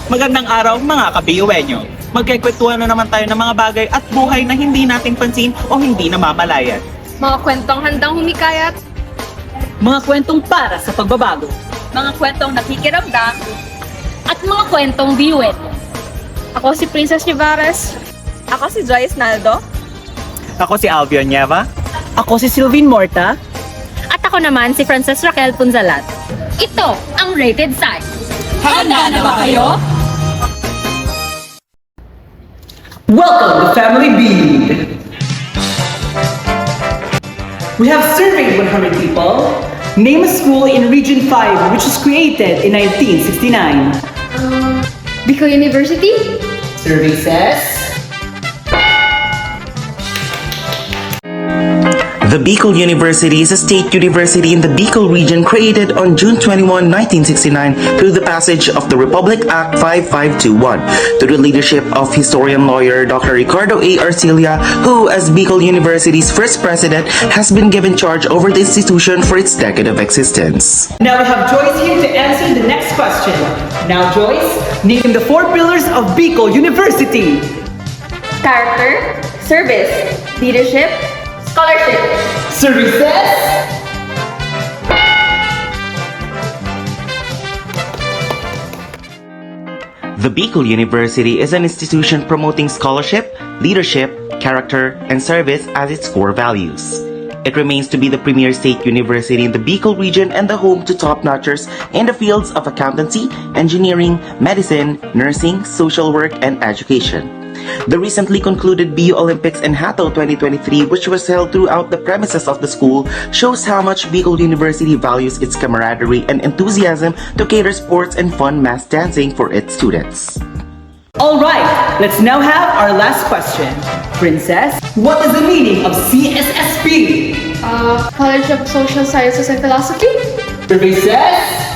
Magandang araw mga kabiyuwenyo. Magkikwentuhan na naman tayo ng mga bagay at buhay na hindi natin pansin o hindi namamalayan. Mga kwentong handang humikayat, Mga kwentong para sa pagbabago. mga kwentong nakikiramdam, at mga kwentong biyuet. Ako si Princess Chivares. Ako si Joyce Naldo. Ako si Albion Nieva. Ako si Sylvine Morta. At ako naman si Frances Raquel Punzalat. Ito ang Rated Psych. Handa na ba kayo? Welcome to Family Bead. We have surveyed 100 people. Name a school in Region 5 which was created in 1969. Bicol University? Survey says... The Bicol University is a state university in the Bicol region created on June 21, 1969 through the passage of the Republic Act 5521 to the leadership of historian lawyer Dr. Ricardo A. Arcilla, who, as Bicol University's first president, has been given charge over the institution for its decade of existence. Now we have Joyce here to answer the next question. Now Joyce, name the 4 pillars of Bicol University. Character, service, leadership, scholarship. Survey says... The Bicol University is an institution promoting scholarship, leadership, character, and service as its core values. It remains to be the premier state university in the Bicol region and the home to top-notchers in the fields of accountancy, engineering, medicine, nursing, social work, and education. The recently concluded BU Olympics in Hato 2023, which was held throughout the premises of the school, shows how much Bicol University values its camaraderie and enthusiasm to cater sports and fun mass dancing for its students. Alright, let's now have our last question. Princess, what is the meaning of CSSP? College of Social Sciences and Philosophy? Survey says...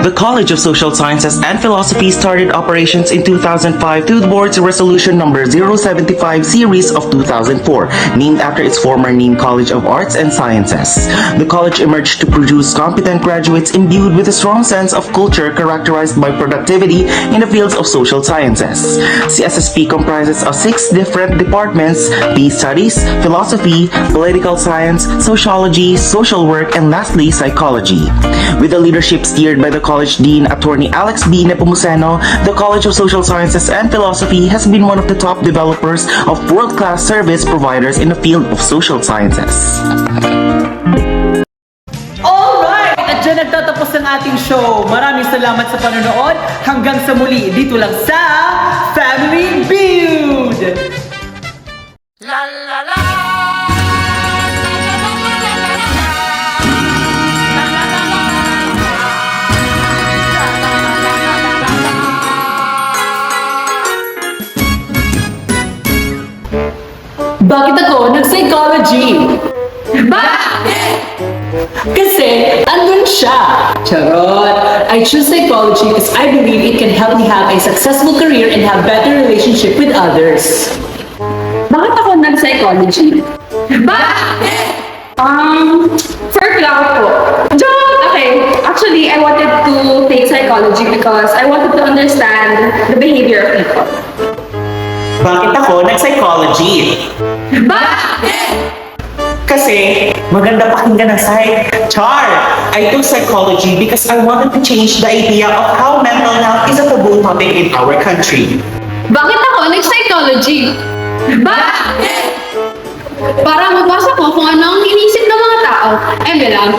The College of Social Sciences and Philosophy started operations in 2005 through the board's resolution number 075 series of 2004, named after its former name College of Arts and Sciences. The college emerged to produce competent graduates imbued with a strong sense of culture characterized by productivity in the fields of social sciences. CSSP comprises of 6 different departments: peace studies, philosophy, political science, sociology, social work, and lastly, psychology. With the leadership steered by the College Dean Attorney Alex B. Nepomuceno, the College of Social Sciences and Philosophy has been one of the top developers of world-class service providers in the field of social sciences. Alright! At dyan nagtatapos ang ating show. Maraming salamat sa panonood. Hanggang sa muli, dito lang sa Family Build! La la la. Bakit ako nag-psychology? Bakit? Kasi andun siya. Charot! I choose psychology because I believe it can help me have a successful career and have better relationship with others. Bakit ako nag-psychology? Bakit? For lang po. Joke! Okay. Actually, I wanted to take psychology because I wanted to understand the behavior of people. Bakit ako nag-psychology? Bakit? Kasi maganda pakinggan ng psych. Char! I took psychology because I wanted to change the idea of how mental health is a taboo topic in our country. Bakit ako nag-psychology? Bakit? Para mabasa ko kung ano ang inisip ng mga tao. Lang.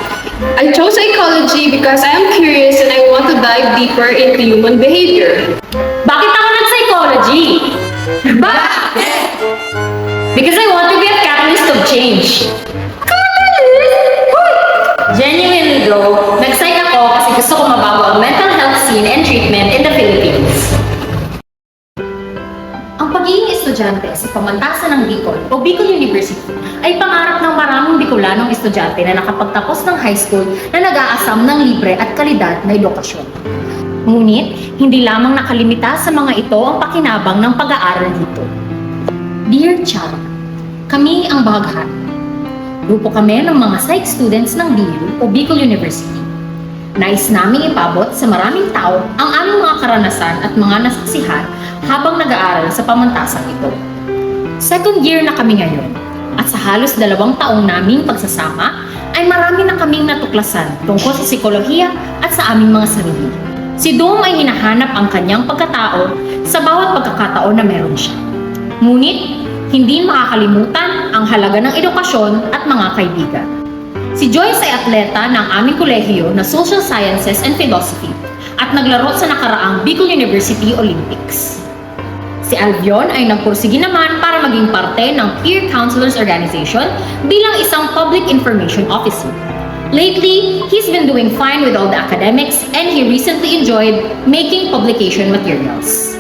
I chose psychology because I am curious and I want to dive deeper into human behavior. Bakit ako nag-psychology? Bakit? Because I want to be a catalyst of change. Catalyst? Hoy! Genuinely though, nag-psych ako kasi gusto ko mabago ang mental health scene and treatment in the Philippines. Ang pagiging estudyante sa pamantasan ng Bicol o Bicol University ay pangarap ng maraming Bicolanong estudyante na nakapagtapos ng high school na nag-aasam ng libre at kalidad na edukasyon. Ngunit, hindi lamang nakalimita sa mga ito ang pakinabang ng pag-aaral dito. Dear Child, kami ang Bahaghari. Grupo kami ng mga Psych students ng BU o Bicol University. Nais naming ipabot sa maraming tao ang aming mga karanasan at mga nasaksihan habang nag-aaral sa pamantasang ito. Second year na kami ngayon at sa halos 2 taong naming pagsasama ay marami na kaming natuklasan tungkol sa psikolohiya at sa aming mga sarili. Si Dom ay hinahanap ang kanyang pagkatao sa bawat pagkakataon na meron siya. Ngunit, hindi makakalimutan ang halaga ng edukasyon at mga kaibigan. Si Joyce ay atleta ng aming kolehiyo na Social Sciences and Philosophy at naglaro sa nakaraang Bicol University Olympics. Si Alvion ay nagpursige naman para maging parte ng Peer Counselors Organization bilang isang Public Information Officer. Lately, he's been doing fine with all the academics and he recently enjoyed making publication materials.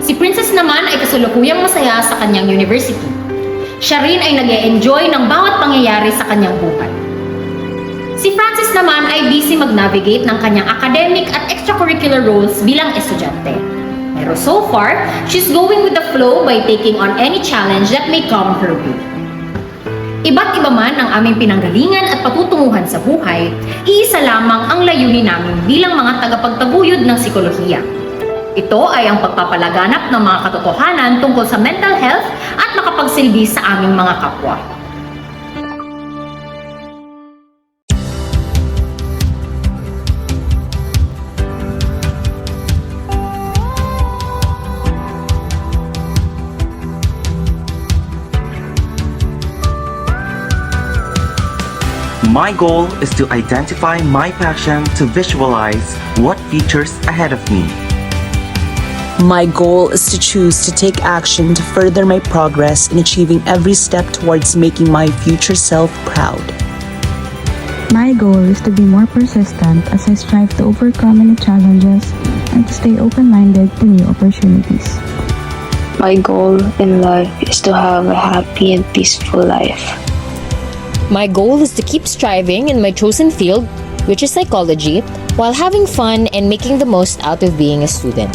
Si Princess naman ay kasalukuyang masaya sa kanyang university. Siya rin ay nag-e-enjoy ng bawat pangyayari sa kanyang buhay. Si Francis naman ay busy mag-navigate ng kanyang academic at extracurricular roles bilang estudyante. Pero so far, she's going with the flow by taking on any challenge that may come her way. Iba't iba man ang aming pinanggalingan at patutunguhan sa buhay, iisa lamang ang layunin namin bilang mga tagapagtaguyod ng psikolohiya. Ito ay ang pagpapalaganap ng mga katotohanan tungkol sa mental health at makapagsilbi sa aming mga kapwa. My goal is to identify my passion to visualize what futures ahead of me. My goal is to choose to take action to further my progress in achieving every step towards making my future self proud. My goal is to be more persistent as I strive to overcome any challenges and to stay open-minded to new opportunities. My goal in life is to have a happy and peaceful life. My goal is to keep striving in my chosen field, which is psychology, while having fun and making the most out of being a student.